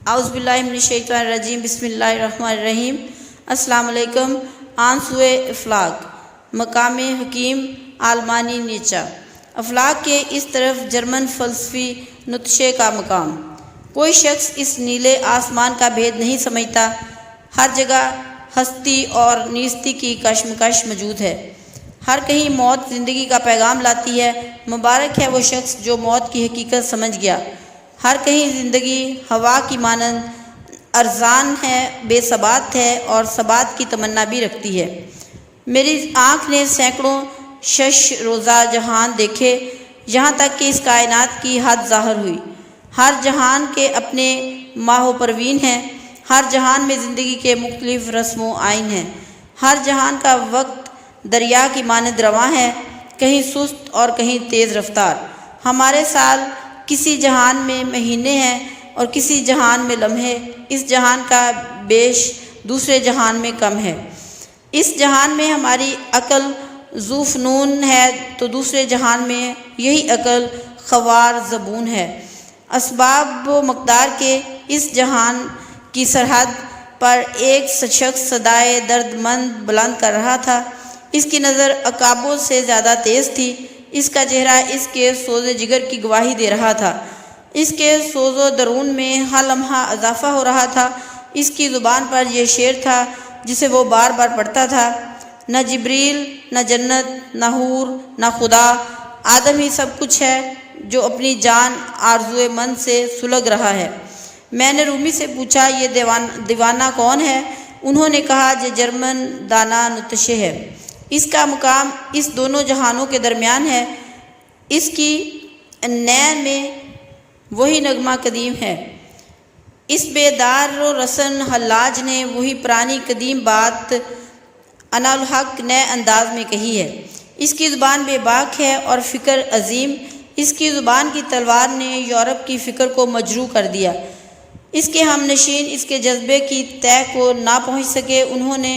اعوذ باللہ من الشیطان الرجیم، بسم اللہ الرحمن الرحیم۔ السلام علیکم۔ آنسوئے افلاک، مقام حکیم آلمانی نیچا۔ افلاک کے اس طرف جرمن فلسفی نتشے کا مقام۔ کوئی شخص اس نیلے آسمان کا بھید نہیں سمجھتا۔ ہر جگہ ہستی اور نیستی کی کشمکش موجود ہے۔ ہر کہیں موت زندگی کا پیغام لاتی ہے۔ مبارک ہے وہ شخص جو موت کی حقیقت سمجھ گیا۔ ہر کہیں زندگی ہوا کی مانند ارزان ہے، بے ثبات ہے اور ثبات کی تمنا بھی رکھتی ہے۔ میری آنکھ نے سینکڑوں شش روزہ جہان دیکھے، یہاں تک کہ اس کائنات کی حد ظاہر ہوئی۔ ہر جہان کے اپنے ماہ و پروین ہیں۔ ہر جہان میں زندگی کے مختلف رسم و آئین ہیں۔ ہر جہان کا وقت دریا کی مانند رواں ہے، کہیں سست اور کہیں تیز رفتار۔ ہمارے سال کسی جہان میں مہینے ہیں اور کسی جہان میں لمحے۔ اس جہان کا بیش دوسرے جہان میں کم ہے۔ اس جہان میں ہماری عقل ذو فنون ہے تو دوسرے جہان میں یہی عقل خوار زبون ہے۔ اسباب و مقدار کے اس جہان کی سرحد پر ایک شخص صدائے درد مند بلند کر رہا تھا۔ اس کی نظر عقابوں سے زیادہ تیز تھی۔ اس کا چہرہ اس کے سوز جگر کی گواہی دے رہا تھا۔ اس کے سوز و درون میں ہر لمحہ اضافہ ہو رہا تھا۔ اس کی زبان پر یہ شعر تھا جسے وہ بار بار پڑھتا تھا: نہ جبریل، نہ جنت، نہ حور، نہ خدا، آدم ہی سب کچھ ہے جو اپنی جان آرزوئے مند سے سلگ رہا ہے۔ میں نے رومی سے پوچھا یہ دیوانہ کون ہے؟ انہوں نے کہا یہ جرمن دانا نتشے ہے۔ اس کا مقام اس دونوں جہانوں کے درمیان ہے۔ اس کی نے میں وہی نغمہ قدیم ہے۔ اس بیدار و رسن حلاج نے وہی پرانی قدیم بات انا الحق نئے انداز میں کہی ہے۔ اس کی زبان بے باک ہے اور فکر عظیم۔ اس کی زبان کی تلوار نے یورپ کی فکر کو مجروح کر دیا۔ اس کے ہم نشین اس کے جذبے کی تہ کو نہ پہنچ سکے۔ انہوں نے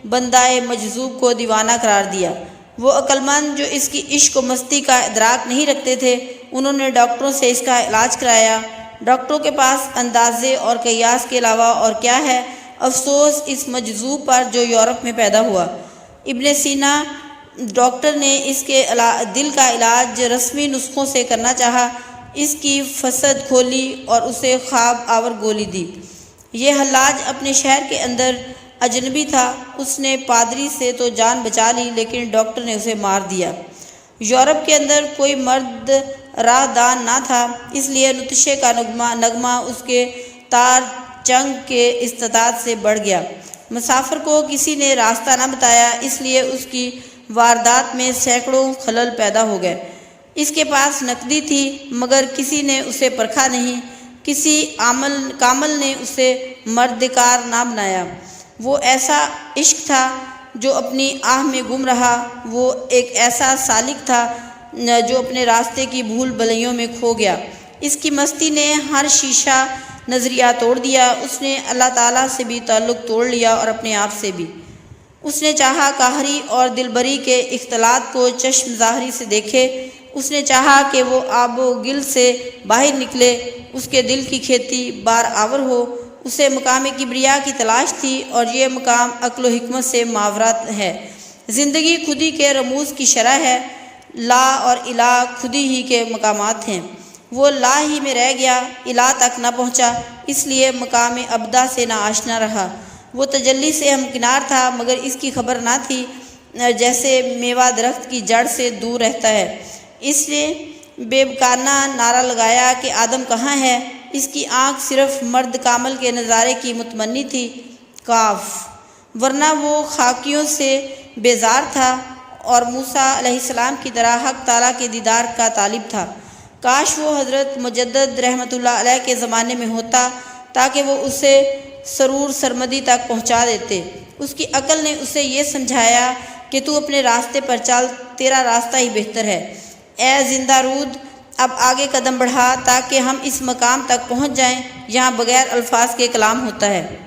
بندہ مجذوب کو دیوانہ قرار دیا۔ وہ عقلمند جو اس کی عشق و مستی کا ادراک نہیں رکھتے تھے، انہوں نے ڈاکٹروں سے اس کا علاج کرایا۔ ڈاکٹروں کے پاس اندازے اور قیاس کے علاوہ اور کیا ہے؟ افسوس اس مجذوب پر جو یورپ میں پیدا ہوا۔ ابن سینا ڈاکٹر نے اس کے دل کا علاج رسمی نسخوں سے کرنا چاہا۔ اس کی فسد کھولی اور اسے خواب آور گولی دی۔ یہ حلاج اپنے شہر کے اندر اجنبی تھا۔ اس نے پادری سے تو جان بچا لی لیکن ڈاکٹر نے اسے مار دیا۔ یورپ کے اندر کوئی مرد راہ دان نہ تھا، اس لیے نتشے کا نغمہ اس کے تار چنگ کے استطاعت سے بڑھ گیا۔ مسافر کو کسی نے راستہ نہ بتایا، اس لیے اس کی واردات میں سینکڑوں خلل پیدا ہو گئے۔ اس کے پاس نقدی تھی مگر کسی نے اسے پرکھا نہیں، کسی کامل نے اسے مرد کار نہ بنایا۔ وہ ایسا عشق تھا جو اپنی آہ میں گم رہا۔ وہ ایک ایسا سالک تھا جو اپنے راستے کی بھول بھلیوں میں کھو گیا۔ اس کی مستی نے ہر شیشہ نظریہ توڑ دیا۔ اس نے اللہ تعالیٰ سے بھی تعلق توڑ لیا اور اپنے آپ سے بھی۔ اس نے چاہا قاہری اور دلبری کے اختلاط کو چشم ظاہری سے دیکھے۔ اس نے چاہا کہ وہ آب و گل سے باہر نکلے، اس کے دل کی کھیتی بار آور ہو۔ اسے مقام کبریا کی تلاش تھی اور یہ مقام عقل و حکمت سے ماورا ہے۔ زندگی خودی کے رموز کی شرح ہے۔ لا اور الہ خودی ہی کے مقامات ہیں۔ وہ لا ہی میں رہ گیا، الہ تک نہ پہنچا، اس لیے مقام ابدا سے نہ آشنا رہا۔ وہ تجلی سے ہمکنار تھا مگر اس کی خبر نہ تھی، جیسے میوہ درخت کی جڑ سے دور رہتا ہے۔ اس نے بے باکانہ نعرہ لگایا کہ آدم کہاں ہے؟ اس کی آنکھ صرف مرد کامل کے نظارے کی متمنی تھی، کاف، ورنہ وہ خاکیوں سے بیزار تھا اور موسیٰ علیہ السلام کی طرح حق تعالیٰ کے دیدار کا طالب تھا۔ کاش وہ حضرت مجدد رحمۃ اللہ علیہ کے زمانے میں ہوتا تاکہ وہ اسے سرور سرمدی تک پہنچا دیتے۔ اس کی عقل نے اسے یہ سمجھایا کہ تو اپنے راستے پر چل، تیرا راستہ ہی بہتر ہے۔ اے زندہ رود، اب آگے قدم بڑھا تاکہ ہم اس مقام تک پہنچ جائیں۔ یہاں بغیر الفاظ کے کلام ہوتا ہے۔